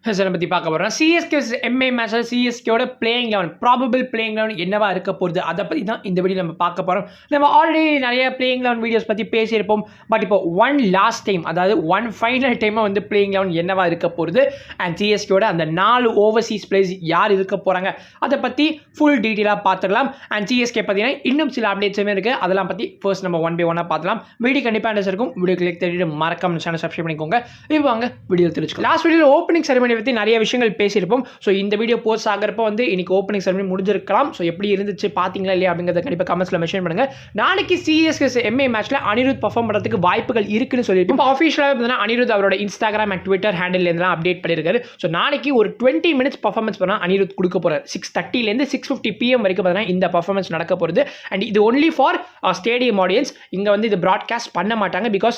பத்தி பார்க்க போறோம். சிஎஸ்கே எம்ஐ மேட்ச்ல சிஎஸ்கேவோட பிளேயிங் 11 ப்ராபபிள் பிளேயிங் 11 என்னவா இருக்க போகுது அதை பற்றி தான் இந்த வீடியோ நம்ம பார்க்க போகிறோம். நம்ம ஆல்ரெடி நிறைய பிளேயிங் 11 வீடியோஸ் பற்றி பேசியிருப்போம். பட் இப்போ ஒன் லாஸ்ட் டைம், அதாவது ஒன் ஃபைனல் டைமாக வந்து பிளேயிங் 11 என்னவா இருக்க போகுது அண்ட் சிஎஸ்கேவோட அந்த 4 ஓவர்சீஸ் பிளேயர்ஸ் யார் இருக்க போகிறாங்க அதை பற்றி ஃபுல் டீட்டெயிலாக பார்த்துக்கலாம். அண்ட் சிஎஸ்கே பார்த்தீங்கன்னா இன்னும் சில அப்டேட்ஸுமே இருக்குது. அதெல்லாம் பற்றி ஃபர்ஸ்ட் நம்ம ஒன் பை ஒன்னாக பார்த்துலாம். வீடியோ கண்டிப்பாக இன்ட்ரெஸ்ட் இருக்கும். வீடியோ கிளிக் தேடிட்டு மறக்காம சேனல் சப்ஸ்கிரைப் பண்ணிக்கோங்க. இப்போ வாங்க வீடியோ தெரிஞ்சுக்கலாம். லாஸ்ட் வீடியோவில் ஓப்பனிங் செரமனி பற்றி நிறைய விஷயங்கள் பேசியிருப்போம். ஸோ இந்த வீடியோ போஸ்ட் ஆகிறப்ப வந்து இன்னைக்கு ஓப்பனிங் செரமனி முடிஞ்சிருக்கலாம். ஸோ எப்படி இருந்துச்சு பார்த்தீங்களா இல்லையா அப்படிங்கிறத கண்டிப்பாக கமெண்ட்ஸில் மென்ஷன் பண்ணுங்க. நாளைக்கு சிஎஸ்கே எம்ஐ மேட்ச்ல அனிருத் பர்ஃபார்ம் பண்ணுறதுக்கு வாய்ப்புகள் இருக்குன்னு சொல்லியிருக்கோம். இப்போ ஆஃபீஷியலாக பார்த்தீங்கன்னா அனிருத் அவரோட இன்ஸ்டாகிராம் அண்ட் ட்விட்டர் ஹேண்டில் இருந்தெல்லாம் அப்டேட் பண்ணியிருக்காரு. ஸோ நாளைக்கு ஒரு 20 மினிட்ஸ் பர்ஃபார்மன்ஸ் பண்ணால் அனிருத் கொடுக்க போகிறார். 6:30 6:50 PM வரைக்கும் பார்த்தீங்கன்னா இந்த பர்ஃபார்மன்ஸ் நடக்க போகிறது. அண்ட் இது ஒன்லி ஃபார் ஸ்டேடியம் ஆடியன்ஸ். இங்கே வந்து இது ப்ராட்காஸ்ட் பண்ண மாட்டாங்க. Because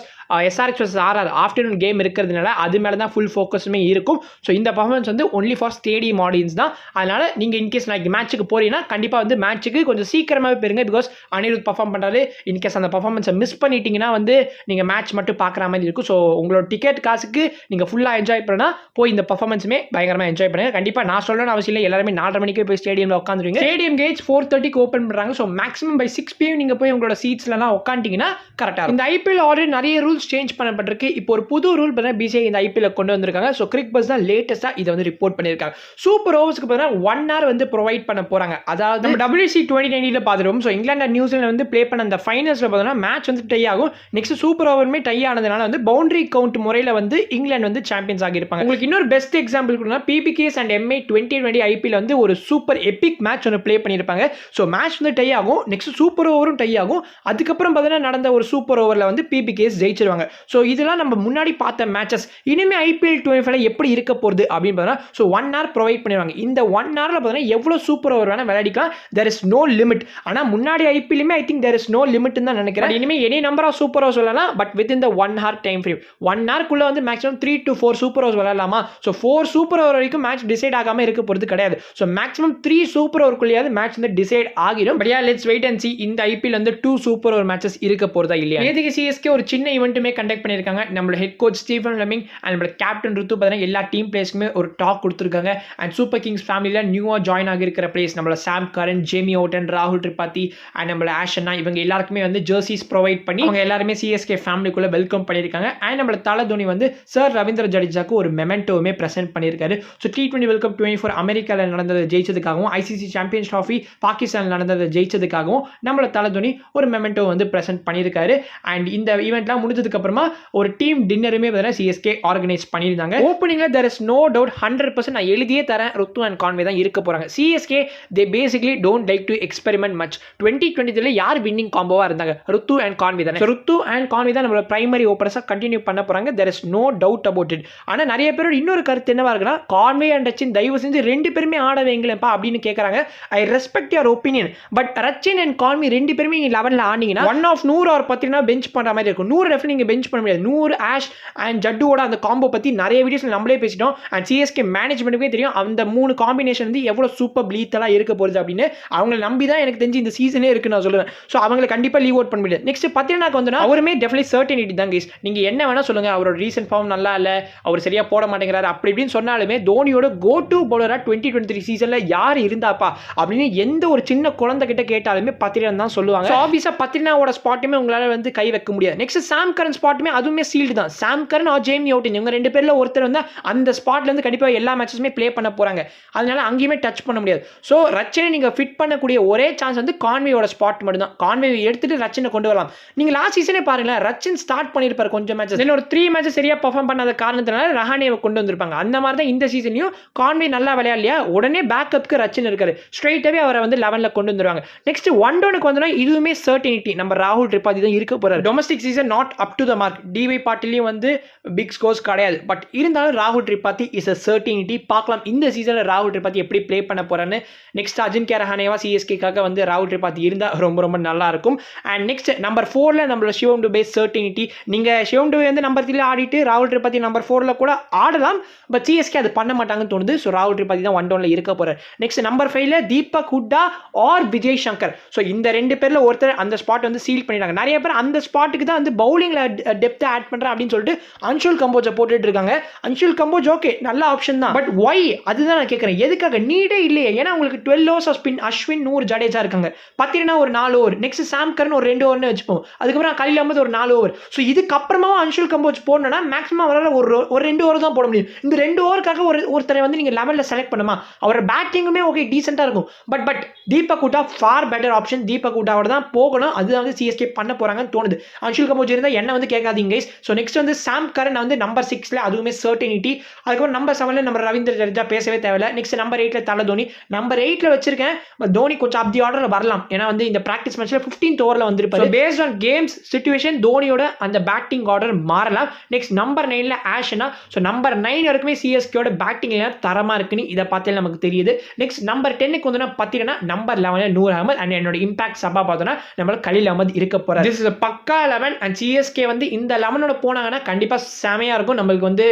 SRH vs RR afternoon game இருக்கிறதுனால அது மேலே தான் ஃபுல் ஃபோக்கஸுமே இருக்கும். ஸோ இந்த பர்ஃபார்மன்ஸ் வந்து ஒன்லி ஃபார் ஸ்டேடியம் ஆடியன்ஸ் தான். அதனால் நீங்கள் இன்கேஸ் நாளைக்கு மேட்ச்சுக்கு போறீங்கன்னா கண்டிப்பாக வந்து மேட்ச்சுக்கு கொஞ்சம் சீக்கிரமாகவே போயிருங்க. பிகாஸ் அனிருத் பர்ஃபார்ம் பண்ணுறாரு. இன்கேஸ் அந்த பர்ஃபார்மன்ஸை மிஸ் பண்ணிட்டீங்கன்னா வந்து நீங்கள் மேட்ச் மட்டும் பார்க்குற மாதிரி இருக்கும். ஸோ உங்களோட டிக்கெட் காசுக்கு நீங்கள் ஃபுல்லாக என்ஜாய் பண்ணால் போய் இந்த பர்ஃபார்மன்ஸுமே பயங்கரமாக என்ஜாய் பண்ணுங்க. கண்டிப்பாக நான் சொல்லணும்னு அவசியம் இல்லை. எல்லாருமே 4:30 மணிக்கு போய் ஸ்டேடியமில் உட்காந்துருவீங்க. ஸ்டேடியம் கேட்ஸ் 4:30 ஓப்பன் பண்ணுறாங்க. ஸோ மேக்ஸிமம் பை 6 PM நீங்கள் போய் உங்களோட சீட்ஸ்லாம் உட்காந்துட்டீங்கன்னா கரெக்டாக. இந்த ஐபிஎல் ஆல்ரெடி நிறைய ரூல்ஸ் சேஞ்ச் பண்ணப்பட்டிருக்கு. இப்போ ஒரு புது ரூல் பார்த்தா பிசிஐ இந்த ஐபிஎல் கொண்டு வந்திருக்காங்க. ஸோ கிரிக் பஸ் தான் லேட்டஸ்ட்டாக இதை வந்து ரிப்போர்ட் பண்ணியிருக்காங்க. சூப்பர் ஓவர்ஸ்க்கு பார்த்தீங்கன்னா 1 hour வந்து ப்ரொவைட் பண்ண போகிறாங்க. அதாவது நம்ம WC 2020 பார்த்துருவோம். ஸோ இங்கிலாந்து அண்ட் நியூசிலாந்து வந்து ப்ளே பண்ண அந்த ஃபைனல்ஸில் பார்த்தீங்கன்னா மேட்ச் வந்து டை ஆகும். நெக்ஸ்ட் சூப்பர் ஓவருமே டை ஆனதுனால வந்து பவுண்டரி கவுண்ட் முறையில் வந்து இங்கிலாந்து வந்து சாம்பியன்ஸ் ஆகியிருப்பாங்க. உங்களுக்கு இன்னொரு பெஸ்ட் எக்ஸாம்பிள் கொடுத்தா PBKS அண்ட் MI 2020 ஐபிஎல் வந்து ஒரு சூப்பர் எபிக் மேட்ச் ஒன்று ப்ளே பண்ணியிருப்பாங்க. ஸோ மேட்ச் வந்து டை ஆகும். நெக்ஸ்ட் சூப்பர் ஓவரும் டை ஆகும். அதுக்கப்புறம் பார்த்தீங்கன்னா நடந்த ஒரு சூப்பர் ஓவரில் வந்து PBKS ஜெயிச்சிருவாங்க. ஸோ இதெல்லாம் நம்ம முன்னாடி பார்த்த மேட்சஸ். இனிமேல் IPL 25 எப்படி இருக்க போகுது அப்படின்னு பார்த்தீங்கன்னா ஸோ 1 hour ப்ரொவைட் பண்ணிடுவாங்க. இந்த 1 hourல பார்த்தீங்கன்னா எவ்வளோ சூப்பர் ஓவர் வேணால் விளையாடிக்கலாம். There is no limit. ஆனால் முன்னாடி ஐபிஎல்லுமே I think there is no லிமிட்னு தான் நினைக்கிறேன். இனிமேல் any number of super overs விளையாடலாம். But with in the 1 hour time frame 1 hourக்குள்ள வந்து மேக்ஸிமம் 3 to 4 சூப்பர் ஓவர்ஸ் விளையாடலாமா? ஸோ 4 சூப்பர் ஓவர் வரைக்கும் மேட்ச் டிசைட் ஆகாமல் இருக்க போகிறது கிடையாது. ஸோ மேக்ஸிமம் 3 சூப்பர் ஓவருக்குள்ளேயாவது மேட்ச் வந்து டிசைட் ஆகிடும். But let's wait and see இந்த ஐபிஎல் வந்து 2 சூப்பர் ஓவர் மேட்சஸ் இருக்க போகிறதா இல்லையா. நேற்றுக்கு சிஎஸ்கே ஒரு சின்ன ஈவெண்ட்டுமே கண்டக்ட் பண்ணியிருக்காங்க. நம்மளோட ஹெட் கோச் ஸ்டீஃபன் லெமிங் அண்ட் நம்மளோட கேப்டன் ருத்து பார்த்தீங்கன்னா எல்லா டீம் பிளேயர்ஸ்க்குமே ஒரு டாக் கொடுத்துருக்காங்க. அண்ட் சூப்பர் கிங்ஸ் ஃபேமிலியில் நியூவாக ஜாயின் ஆகியிருக்கிற பிளேயர்ஸ் நம்மளோட சாம் கரன், ஜேமி ஓட்டன், ராகுல் திரிபாதி அண்ட் நம்மளோட ஆஷன்னா இவங்க எல்லாருக்குமே வந்து ஜெர்சிஸ் ப்ரொவைட் பண்ணி அவங்க எல்லாருமே சிஎஸ்கே ஃபேமிலிக்குள்ளே வெல்கம் பண்ணியிருக்காங்க. அண்ட் நம்மளோட தல தோனி வந்து சார் ரவீந்திர ஜடேஜாக்கு ஒரு மெமெண்டோவுமே ப்ரெசென்ட் பண்ணியிருக்காரு. ஸோ T20 வேர்ல்ட் கப் 24 அமெரிக்காவில் நடந்ததை ஜெயிச்சதுக்காகவும் ICC சாம்பியன்ஸ் ட்ராஃபி பாகிஸ்தானில் நடந்ததை ஜெயிச்சதுக்காகவும் நம்மளோட தல தோனி ஒரு மெமெண்டோ வந்து ப்ரெசென்ட் பண்ணியிருக்காரு. அண்ட் இந்த ஈவெண்ட்லாம் முடிஞ்சதுக்கு அப்புறமா ஒரு டீம் டின்னருமே சிஎஸ்கே ஆர்கனைஸ் பண்ணியிருந்தாங்க. ஓப்பனிங்கில் there is no doubt 100% நான் எழுதியே தரேன் ருத்து அண்ட் கான்வே தான் இருக்க போகிறாங்க. CSK they basically don't like to experiment much. 2023 யார் வின்னிங் காம்போவாக இருந்தாங்க? ருத்து அண்ட் கான்வே தானே. ருத்து அண்ட் கான்வே தான் நம்மளோட பிரைமரி ஓப்பனர்ஸாக கண்டினியூ பண்ண போகிறாங்க. there is no doubt about it. ஆனால் நிறைய பேரோட இன்னொரு கருத்து என்னவா இருக்குன்னா கான்வே அண்ட் ரச்சின் தயவு செஞ்சு 2 பேருமே ஆட வைங்களேப்பா அப்படின்னு கேட்குறாங்க. I respect your opinion. But Rachin and Conway 2 பேருமே நீங்கள் 11ல் ஆனீங்கன்னா 1 of 100 or 10 பெஞ்ச் பண்ணுற மாதிரி இருக்கும். 100 டெஃபினட் நீங்கள் பெஞ்ச் பண்ண முடியாது. 100 ஆஷ் அண்ட் ஜட்டுவோட அந்த காம்போ பற்றி நிறைய வீடியோஸில் நம்மளே பேசிட்டோம். அண்ட் சிஎஸ்கே மேனேஜ்மெண்ட்டுக்கே தெரியும் அந்த 3 காம்பினேஷன் வந்து எவ்வளோ சூப்பர் ப்ளீத்தெல்லாம் இருக்க போகுது அப்படின்னு. அவங்களை நம்பி தான் எனக்கு தெரிஞ்சு இந்த சீசனே இருக்குன்னு நான் சொல்லுவேன். ஸோ அவங்களை கண்டிப்பாக லீவ் அவுட் பண்ண முடியாது. நெக்ஸ்ட் பத்திரனாக்கு வந்து அவருமே டெஃபினெட்லி சர்டனிட்டி தான் கைஸ். நீங்கள் என்ன வேணால் சொல்லுங்கள், அவரோட ரீசன்ட் ஃபார்ம் நல்லா இல்லை, அவர் சரியாக போட மாட்டேங்கிறாரு அப்படி இப்படின்னு சொன்னாலுமே தோனியோட கோ டு பவுலராக 2023 சீசனில் யார் இருந்தாப்பா அப்படின்னு எந்த ஒரு சின்ன குழந்தை கிட்ட கேட்டாலுமே பத்திரன் தான் சொல்லுவாங்க. ஸோ ஆப்வியஸாக பத்திரனாவோட ஸ்பாட்டுமே உங்களால் வந்து கை வைக்க முடியாது. நெக்ஸ்ட் சாம் கரன் ஸ்பாட்டுமே அதுவுமே சீல்டு தான். சாம் கரன் ஆர் ஜேமி ஓட்டன் இவங்க 2 பேரில் ஒருத்தர் வந்து அந்த ஸ்பாட்லேருந்து கண்டிப்பாக எல்லா மேட்சஸுமே ப்ளே பண்ண போகிறாங்க. அதனால அங்கேயுமே டச் பண்ண முடியாது. ஸோ ரச்சனை நீங்கள் ஃபிட் பண்ணக்கூடிய ஒரே சான்ஸ் வந்து கான்வேயோட ஸ்பாட் மட்டும் தான். கான்வே எடுத்துட்டு ரச்சனை கொண்டு வரலாம். நீங்கள் லாஸ்ட் சீசனே பாருங்களேன், ரச்சன் ஸ்டார்ட் பண்ணியிருப்பார் கொஞ்சம் மேட்சஸ், இல்லை ஒரு 3 மேட்சஸ் சரியாக பர்ஃபார்ம் பண்ணாத காரணத்தினால ரஹானேவை கொண்டு வந்திருப்பாங்க. அந்த மாதிரி தான் இந்த சீசனையும் கான்வே நல்லா விளையாடலையா உடனே பேக்கப்புக்கு ரச்சன் இருக்காரு, ஸ்ட்ரெயிட்டாகவே அவரை வந்து 11ல் கொண்டு வந்துருவாங்க. நெக்ஸ்ட் 1 டவுனுக்கு வந்தோம்னா இதுவுமே சர்டனிட்டி நம்ம ராகுல் திரிபாதி தான் இருக்க போகிறார். Domestic season not up to the mark. டிவை பாட்டிலையும் வந்து பிக் ஸ்கோர்ஸ் கிடையாது. பட் இருந்தாலும் ராகுல் திரிபாதி இஸ் அ சர்டனிட்டி. பார்க்கலாம் இந்த சீசனில் ராகுல் திரிபாதி எப்படி ப்ளே பண்ண போறான்னு. நெக்ஸ்ட் அஜின்கே ரஹானேவா சிஎஸ்கேக்காக வந்து ராகுல் திரிபாதி இருந்தால் ரொம்ப ரொம்ப நல்லா இருக்கும். அண்ட் நெக்ஸ்ட் நம்பர் 4ல் நம்மளோட சிவம் டுபே சர்டனிட்டி. நீங்கள் சிவம் டுபே வந்து நம்பர் 3ல் ஆடிட்டு ராகுல் திரிபாதி நம்பர் 4ல் கூட ஆடலாம். பட் சிஎஸ்கே அது பண்ண மாட்டாங்கன்னு தோணுது. ஸோ ராகுல் திரிபாதி தான் 1 டவுனில் இருக்க போகிறார். நெக்ஸ்ட் நம்பர் 5ல் தீபக் ஹுட்டா ஆர் விஜய் சங்கர். ஸோ இந்த 2 பேரில் ஒருத்தர் அந்த ஸ்பாட் வந்து சீல் பண்ணிட்டாங்க. நிறைய பேர் அந்த ஸ்பாட்டுக்கு தான் வந்து பவுலிங்கில் டெப்த்தை ஆட் பண்ணுறேன் அப்படின்னு சொல்லிட்டு அன்ஷுல் கம்போஜை போட்டுட்டு இருக்காங்க. அன்ஷுல் கம்போஜோ ஓகே நல்ல ஆப்ஷன் தான். பட் ஒய் அதுதான் நான் கேட்குறேன், எதுக்காக நீடே இல்லையே? ஏன்னா உங்களுக்கு 12 overs of spin Ashwin, Noor, Jadeja இருக்காங்க. பார்த்தீங்கன்னா ஒரு 4 ஓவர், நெக்ஸ்ட் சாம் கரன் ஒரு 2 ஓவர்னு வச்சுப்போம். அதுக்கப்புறம் கலீல் அஹ்மத் ஒரு 4 ஓவர். ஸோ இதுக்கப்புறமா அன்ஷுல் கம்போஜ் போடணும்னா மேக்ஸிமம் அவரால் ஒரு 2 ஓவர் தான் போட முடியும். இந்த 2 ஓவருக்காக ஒருத்தரை வந்து நீங்கள் லெவலில் செலக்ட் பண்ணுமா? அவரோட பேட்டிங்குமே ஓகே டீசெண்டாக இருக்கும். But Deepak Hooda far better option. Deepak ஹூடாவோட தான் போகணும். அதுதான் வந்து சிஎஸ்கே பண்ண போறாங்கன்னு தோணுது. அன்ஷுல் கம்போஜ் இருந்தால் என்ன வந்து கேட்காதீங்க கைஸ். ஸோ நெக்ஸ்ட் வந்து சாம் கரன் வந்து நம்பர் 6ல அதுவுமே சர்டினிட்டி. அதுக்கப்புறம் நம்பர் 7ல நம்ம ரவீந்திர ஜடேஜா பேசவே தேவையில்ல. நெக்ஸ்ட் நம்பர் 8ல தலை தோனி. நம்பர் 8ல வச்சிருக்கேன். தோனி கொஞ்சம் அப் தி ஆர்டரில் வரலாம். ஏன்னா வந்து இந்த பிராக்டிஸ் மேட்ச்ல 15th ஓவரில் வந்திருப்பாரு. பேஸ்ட் ஆன் கேம்ஸ் சிச்சுவேஷன் தோனியோட அந்த பேட்டிங் ஆர்டர் மாறலாம். நெக்ஸ்ட் நம்பர் 9ல ஆஷனா. ஸோ நம்பர் 9 வரைக்குமே சிஎஸ்கேயோட பேட்டிங் தரமா இருக்குன்னு இதை பார்த்தே நமக்கு தெரியுது. நெக்ஸ்ட் நம்பர் 10க்கு வந்து பார்த்தீங்கன்னா நம்பர் 11ல நூர் அகமது அண்ட் என்னோட இம்பாக்ட் சபா பார்த்தோன்னா நம்மளுக்கு கலீல் அஹ்மத் இருக்க போறாரு. திஸ் இஸ் பக்கா 11 அண்ட் சிஎஸ்கே வந்து இந்த 11ஓட போனாங்கன்னா கண்டிப்பா செமையா இருக்கும். நம்மளுக்கு வந்து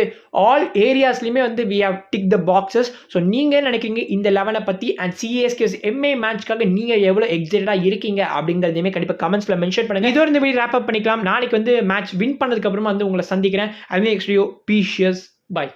ஆல் ஏரியாஸ்லயுமே வந்து we have tick the boxes. So நீங்க நினைக்கிறீங்க இந்த 11 பத்தி அண்ட் சிஎஸ்கே எம்ஏ மேட்ச்க்காக நீங்க எவ்வளவு எக்ஸைட்டடா இருக்கீங்க அப்படிங்கறதையுமே கண்டிப்பா கமெண்ட்ஸ்ல மென்ஷன் பண்ணுங்க. இதோட இந்த வீடியோ ராப் அப் பண்ணிக்கலாம். நாளைக்கு வந்து மேட்ச் வின் பண்ணதுக்கு அப்புறமா வந்து உங்களை சந்திக்கிறேன். I will next video. பீஷியஸ் பை.